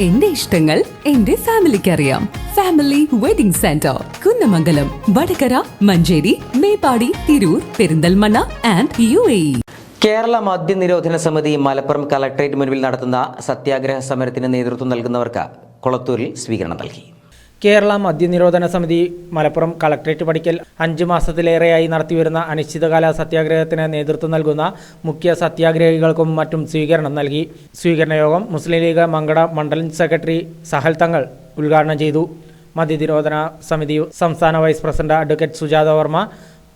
എന്റെ ഇഷ്ടങ്ങൾ എന്റെ ഫാമിലിക്ക് അറിയാം. Family wedding centre, Kunnamangalam, Vadakara, Manjeri, Meppadi, Tirur, Perinthalmanna and UAE. Kerala മദ്യനിരോധന സമിതി മലപ്പുറം കളക്ടറേറ്റ് മുൻപിൽ നടത്തുന്ന സത്യാഗ്രഹ സമരത്തിന് നേതൃത്വം നൽകുന്നവർക്ക് കൊളത്തൂരിൽ സ്വീകരണം നൽകി. കേരള മദ്യനിരോധന സമിതി മലപ്പുറം കളക്ടറേറ്റ് പടിക്കൽ 5 മാസത്തിലേറെയായി നടത്തിവരുന്ന അനിശ്ചിതകാല സത്യാഗ്രഹത്തിന് നേതൃത്വം നൽകുന്ന മുഖ്യ സത്യാഗ്രഹികൾക്കും മറ്റും സ്വീകരണം നൽകി. സ്വീകരണ യോഗം മുസ്ലിം ലീഗ് മങ്കട മണ്ഡലം സെക്രട്ടറി സഹൽ തങ്ങൾ ഉദ്ഘാടനം ചെയ്തു. മദ്യനിരോധന സമിതി സംസ്ഥാന vice president advocate Sujatha Varma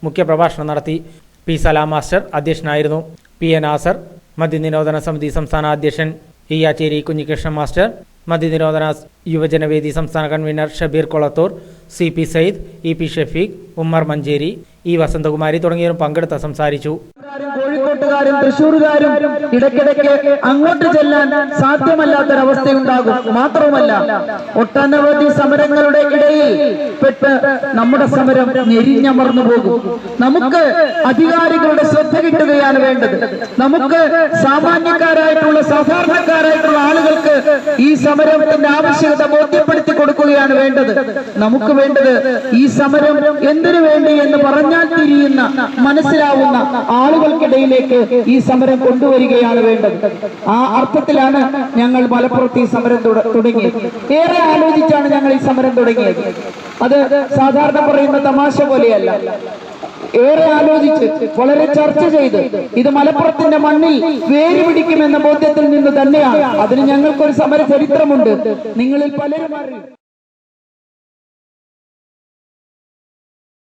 മുഖ്യപ്രഭാഷണം നടത്തി. പി സലാം മാസ്റ്റർ അധ്യക്ഷനായിരുന്നു. PA നാസർ, മദ്യനിരോധന സമിതി സംസ്ഥാന അധ്യക്ഷൻ ഈയാച്ചേരി കുഞ്ഞികൃഷ്ണൻ മാസ്റ്റർ, മദ്യനിരോധന യുവജനവേദി സംസ്ഥാന convener Shabeer Kolathur, CP Sayyid, EP Shafeeq, Ummer Manjeri, E Vasanthakumari തുടങ്ങിയവരും പങ്കെടുത്ത് സംസാരിച്ചു. കോഴിക്കോട്ടുകാരും തൃശ്ശൂരുകാരും ഇടയ്ക്കിടയ്ക്ക് അങ്ങോട്ട് ചെല്ലാൻ സാധ്യമല്ലാത്തൊരവസ്ഥയുണ്ടാകും. മാത്രവുമല്ല, ഒട്ടനവധി സമരങ്ങളുടെ ഇടയിൽ പെട്ട് നമ്മുടെ സമരം ഞെരിഞ്ഞമർന്നു പോകും. നമുക്ക് അധികാരികളുടെ ശ്രദ്ധ കിട്ടുകയാണ് വേണ്ടത്. നമുക്ക് സാമാന്യക്കാരായിട്ടുള്ള സാധാരണക്കാരായിട്ടുള്ള ആളുകൾക്ക് ഈ സമരത്തിന്റെ ആവശ്യകത ബോധ്യപ്പെടുത്തി കൊടുക്കുകയാണ് വേണ്ടത്. നമുക്ക് വേണ്ടത് ഈ സമരം എന്തിനു വേണ്ടി എന്ന് പറഞ്ഞാൽ തിരിയുന്ന, മനസ്സിലാവുന്ന ആളുകൾക്കിടയിലേക്ക് ഈ സമരം കൊണ്ടുവരികയാണ് വേണ്ടത്. ആ അർത്ഥത്തിലാണ് ഞങ്ങൾ മലപ്പുറത്ത് ഈ സമരം തുടങ്ങിയത്. ഏറെ ആലോചിച്ചാണ് ഞങ്ങൾ ഈ സമരം തുടങ്ങിയത്. അത് സാധാരണ പറയുന്ന തമാശ പോലെയല്ല. ഏറെ ആലോചിച്ച് വളരെ ചർച്ച ചെയ്ത് ഇത് മലപ്പുറത്തിന്റെ മണ്ണിൽ വേര് പിടിക്കുമെന്ന ബോധ്യത്തിൽ നിന്ന് തന്നെയാണ്. അതിന് ഞങ്ങൾക്കൊരു സമര ചരിത്രമുണ്ട്. നിങ്ങളിൽ പലരും അറിയും.